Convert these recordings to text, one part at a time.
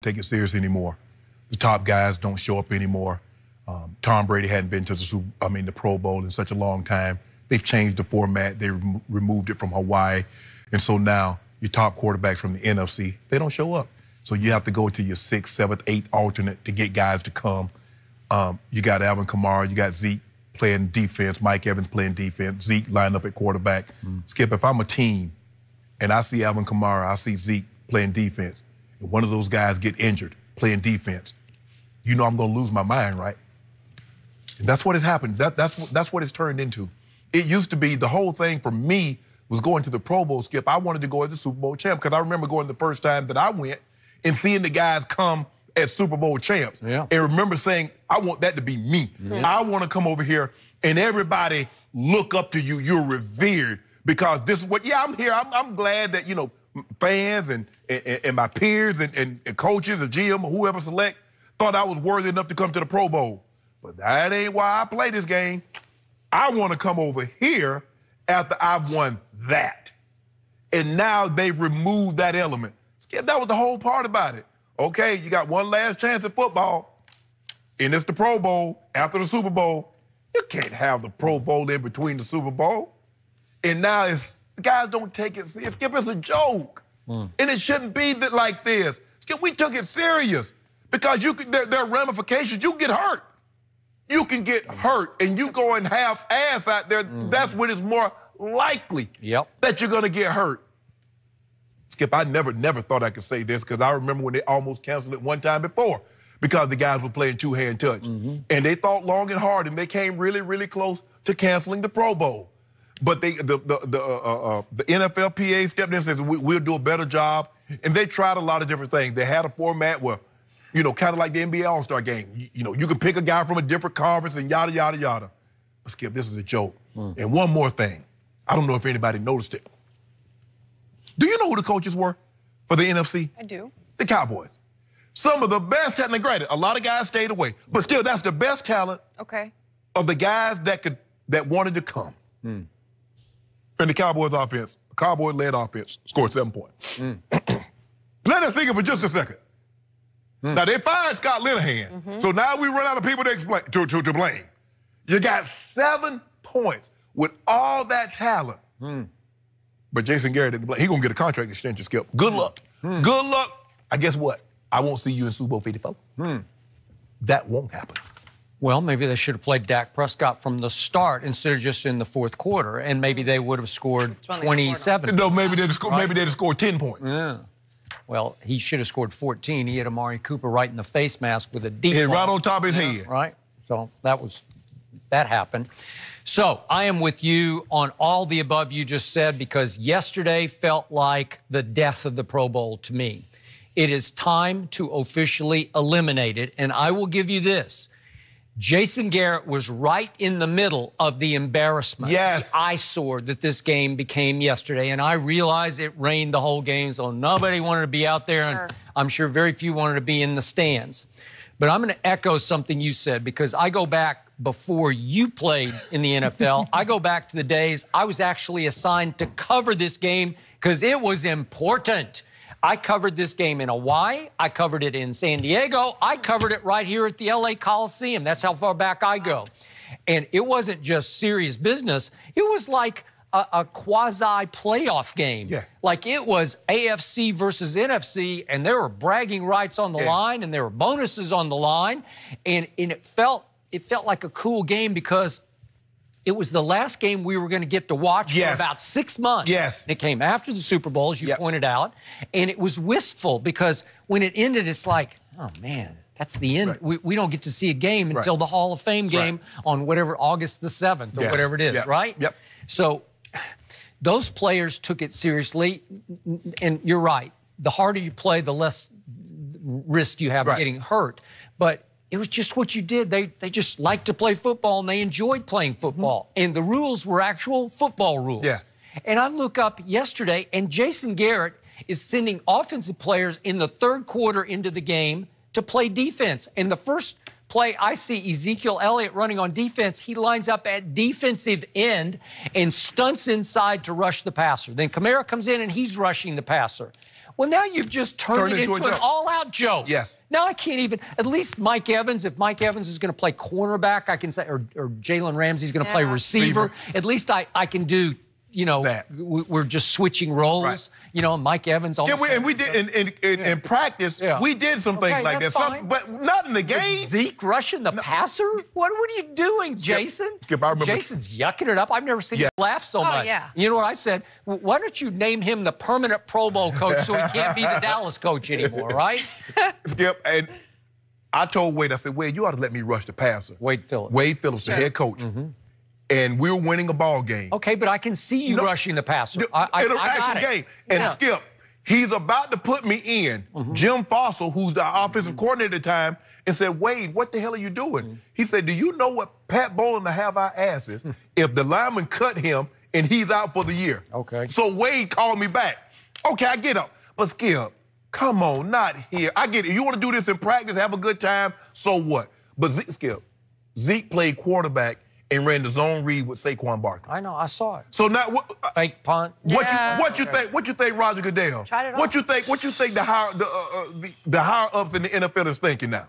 take it serious anymore. The top guys don't show up anymore. Tom Brady hadn't been to the Pro Bowl in such a long time. They've changed the format. They removed it from Hawaii. And so now your top quarterbacks from the NFC, they don't show up. So you have to go to your 6th, 7th, 8th alternate to get guys to come. You got Alvin Kamara, you got Zeke playing defense, Mike Evans playing defense, Zeke lined up at quarterback. Skip, if I'm a team and I see Alvin Kamara, I see Zeke playing defense, and one of those guys get injured playing defense, you know I'm going to lose my mind, right? And that's what has happened. That's what it's turned into. It used to be the whole thing for me was going to the Pro Bowl, Skip. I wanted to go as the Super Bowl champ because I remember going the first time that I went and seeing the guys come as Super Bowl champs. Yeah. And remember saying, I want that to be me. I want to come over here and everybody look up to you. You're revered because this is what, I'm here. I'm glad that, fans and my peers and coaches or GM or whoever select thought I was worthy enough to come to the Pro Bowl. But that ain't why I play this game. I want to come over here after I've won that. And now they removed that element. Skip, that was the whole part about it. Okay, you got one last chance at football, and it's the Pro Bowl after the Super Bowl. You can't have the Pro Bowl in between the Super Bowl. And now the guys don't take it serious. Skip, it's a joke. And it shouldn't be like this. Skip, we took it serious because there are ramifications. You get hurt. You can get hurt, and you go and half-ass out there. That's when it's more likely that you're going to get hurt. Skip, I never thought I could say this because I remember when they almost canceled it one time before because the guys were playing two-hand touch. And they thought long and hard, and they came really, really close to canceling the Pro Bowl. But the NFLPA stepped in and said, we'll do a better job. And they tried a lot of different things. They had a format where, kind of like the NBA All-Star game. You can pick a guy from a different conference and yada, yada, yada. But Skip, this is a joke. And one more thing. I don't know if anybody noticed it. Do you know who the coaches were for the NFC? I do. The Cowboys. Some of the best talent. Granted, a lot of guys stayed away. But still, that's the best talent of the guys that wanted to come. And the Cowboys offense, Cowboy-led offense, scored 7 points. Let us think of it for just a second. Now, they fired Scott Linehan, so now we run out of people to blame. You got 7 points with all that talent. But Jason Garrett didn't play. He's going to get a contract extension, Skip. Good luck. Good luck. I guess what? I won't see you in Super Bowl 54. That won't happen. Well, maybe they should have played Dak Prescott from the start instead of just in the fourth quarter, and maybe they would have scored 27. No, maybe they'd have scored 10 points. Yeah. Well, he should have scored 14. He hit Amari Cooper right in the face mask with a deep hit right on top of his head. Right. So that happened. So I am with you on all the above you just said because yesterday felt like the death of the Pro Bowl to me. It is time to officially eliminate it, and I will give you this. Jason Garrett was right in the middle of the embarrassment, the eyesore that this game became yesterday, and I realize it rained the whole game, so nobody wanted to be out there, and I'm sure very few wanted to be in the stands. But I'm going to echo something you said because I go back before you played in the NFL. I go back to the days I was actually assigned to cover this game because it was important. I covered this game in Hawaii. I covered it in San Diego. I covered it right here at the LA Coliseum. That's how far back I go. And it wasn't just serious business. It was like a quasi-playoff game. Like it was AFC versus NFC, and there were bragging rights on the line, and there were bonuses on the line. And it felt like a cool game because it was the last game we were going to get to watch for about 6 months. And it came after the Super Bowl, as you pointed out, and it was wistful because when it ended, it's like, oh, man, that's the end. We don't get to see a game until the Hall of Fame game on whatever, August the 7th or whatever it is, right? So those players took it seriously, and you're right. The harder you play, the less risk you have of getting hurt. But it was just what you did. They just liked to play football, and they enjoyed playing football. And the rules were actual football rules. And I look up yesterday, and Jason Garrett is sending offensive players in the third quarter into the game to play defense. And the first play I see Ezekiel Elliott running on defense, he lines up at defensive end and stunts inside to rush the passer. Then Kamara comes in, and he's rushing the passer. Well, now you've just turned it into an all-out joke. Yes. Now I can't even, at least Mike Evans, if Mike Evans is going to play cornerback, I can say, or Jalen Ramsey's going to play receiver. At least I can do, you know, we're just switching roles. Right. You know, Mike Evans. Yeah, and we did in practice. Yeah. We did some things like that, but not in the game. Zeke rushing the passer. What are you doing, Jason? Skip, I remember. Jason's yucking it up. I've never seen him laugh so much. Yeah. You know what I said? Why don't you name him the permanent Pro Bowl coach so he can't be the Dallas coach anymore, right? Skip, and I told Wade, I said, Wade, you ought to let me rush the passer. Wade Phillips. Wade Phillips, the head coach. And we're winning a ball game. Okay, but I can see you rushing the passer. In an actual game. And Skip, he's about to put me in. Jim Fossil, who's the offensive coordinator at the time, and said, Wade, what the hell are you doing? He said, do you know what Pat Bowlen to have our asses if the lineman cut him and he's out for the year? Okay. So Wade called me back. Okay, I get up. But Skip, come on, not here. I get it. You want to do this in practice, have a good time, so what? But Zeke played quarterback and ran the zone read with Saquon Barkley. I know, I saw it. So now, fake punt. What you think, Roger Goodell? What you think the higher ups in the NFL is thinking now?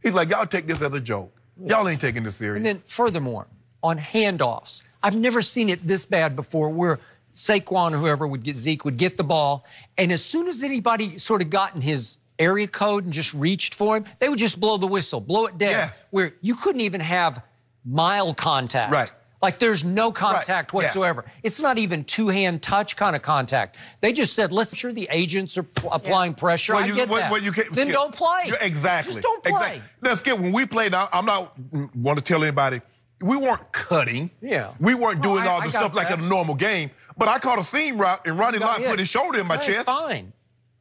He's like, y'all take this as a joke. Y'all ain't taking this serious. And then furthermore, on handoffs, I've never seen it this bad before, where Saquon or whoever would get Zeke would get the ball, and as soon as anybody sort of got in his area code and just reached for him, they would just blow the whistle, blow it dead. Yes. Where you couldn't even have mild contact. Right. Like there's no contact whatsoever. Yeah. It's not even two-hand touch kind of contact. They just said, let's sure the agents are applying pressure. Well, I get that. Then don't play. Exactly. Just don't play. Exactly. Now, Skip, when we played, I'm not want to tell anybody, we weren't cutting. Yeah. We weren't doing all the stuff like in a normal game. But I caught a seam route, and Ronnie Lott put his shoulder in my chest.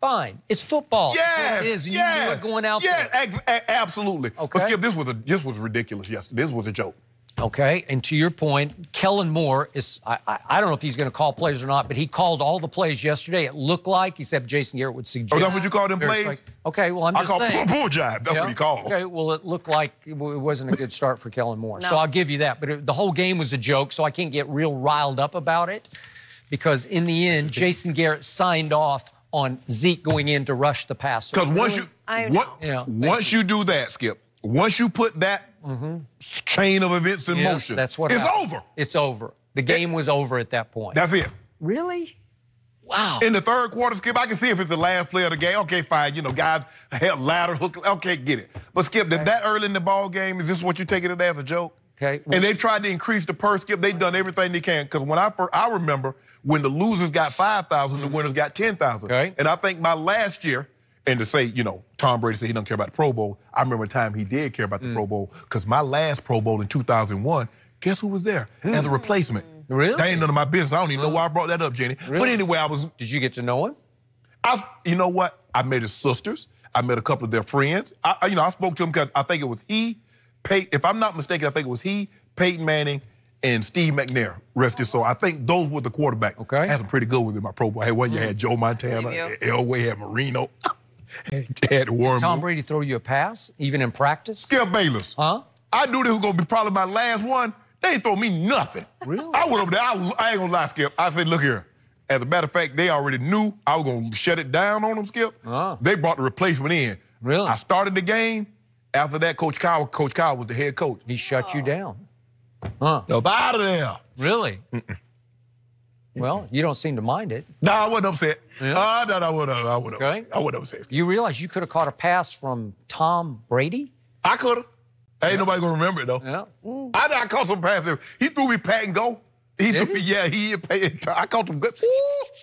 Fine. It's football. Yes, that's what it is. You knew it going out there. Absolutely. Okay. But Skip, this was ridiculous yesterday. This was a joke. Okay, and to your point, Kellen Moore is, I don't know if he's going to call plays or not, but he called all the plays yesterday. It looked like, except Jason Garrett would suggest. Oh, that's what you called them plays? Like, okay, well, I'm just saying. I call bull jive. That's what he called. Okay, well, it looked like it wasn't a good start for Kellen Moore. No. So I'll give you that. But the whole game was a joke, so I can't get real riled up about it. Because in the end, Jason Garrett signed off on Zeke going in to rush the passer. Because once you do that, Skip, once you put that chain of events in motion, that's what it's over. It's over. The game was over at that point. That's it. Really? Wow. In the third quarter, Skip, I can see if it's the last play of the game. Okay, fine. You know, guys, ladder, hook. Okay, get it. But, Skip, that early in the ball game, is this what you're taking it as a joke? Okay. And they've tried to increase the purse, Skip. They've done everything they can. Because when I remember when the losers got 5,000, the winners got 10,000. Okay. And I think my last year, and to say, you know, Tom Brady said he don't care about the Pro Bowl, I remember a time he did care about the Pro Bowl, because my last Pro Bowl in 2001, guess who was there as a replacement? Really? That ain't none of my business. I don't even know why I brought that up, Jenny. Really? But anyway, Did you get to know him? You know what? I met his sisters. I met a couple of their friends. I spoke to him because I think it was if I'm not mistaken, I think it was Peyton Manning, and Steve McNair, rest his soul. I think those were the quarterbacks. Okay. I had some pretty good ones in my Pro Bowl. Hey, one year I had Joe Montana, Elway, had Marino, had Warren. Tom Brady throw you a pass, even in practice? Skip Bayless. Huh? I knew this was going to be probably my last one. They ain't throw me nothing. Really? I went over there. I ain't going to lie, Skip. I said, look here. As a matter of fact, they already knew I was going to shut it down on them, Skip. They brought the replacement in. Really? I started the game. After that, Coach Kyle was the head coach. He shut you down. Huh. Up out of there. Really? Well, you don't seem to mind it. No, I wasn't upset. Yeah. No, I wouldn't. Okay. I wasn't upset. You realize you could have caught a pass from Tom Brady? I could have. Ain't nobody going to remember it, though. Yeah. I caught some passes. He threw me pat and go. He threw me, I caught some good.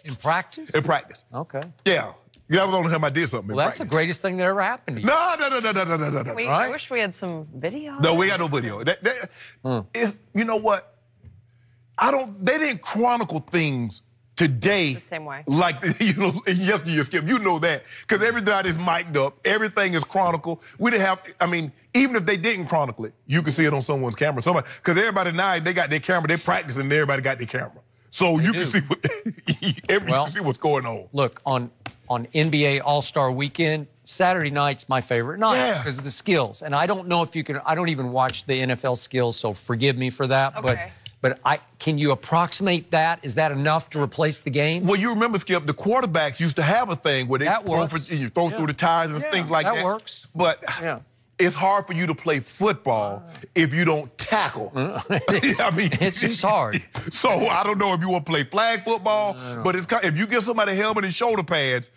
In practice? In practice. Okay. Yeah. That was the only time I did something. Well, that's the greatest thing that ever happened to you. No. I wish we had some video. No, we got no video. You know what? They didn't chronicle things today the same way. Like, yesterday, Skip, you know that. Because everybody's mic'd up. Everything is chronicled. We didn't have, even if they didn't chronicle it, you can see it on someone's camera. Because everybody now, they got their camera, they're practicing, and everybody got their camera. So you can see can see what's going on. Look, on NBA All-Star Weekend, Saturday night's my favorite night because of the skills. And I don't know if you can, I don't even watch the NFL skills, so forgive me for that. Okay. But can you approximate that? Is that enough to replace the game? Well, you remember, Skip, the quarterbacks used to have a thing where they throw through the tires and things like that. That works. But it's hard for you to play football if you don't tackle. I mean, it's just hard. So I don't know if you want to play flag football, but if you give somebody a helmet and shoulder pads,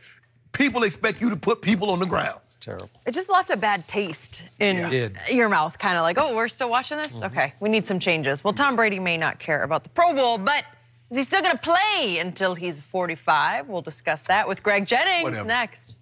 people expect you to put people on the ground. Terrible. It just left a bad taste in your mouth, kind of like, oh, we're still watching this? Okay, we need some changes. Well, Tom Brady may not care about the Pro Bowl, but is he still going to play until he's 45? We'll discuss that with Greg Jennings next.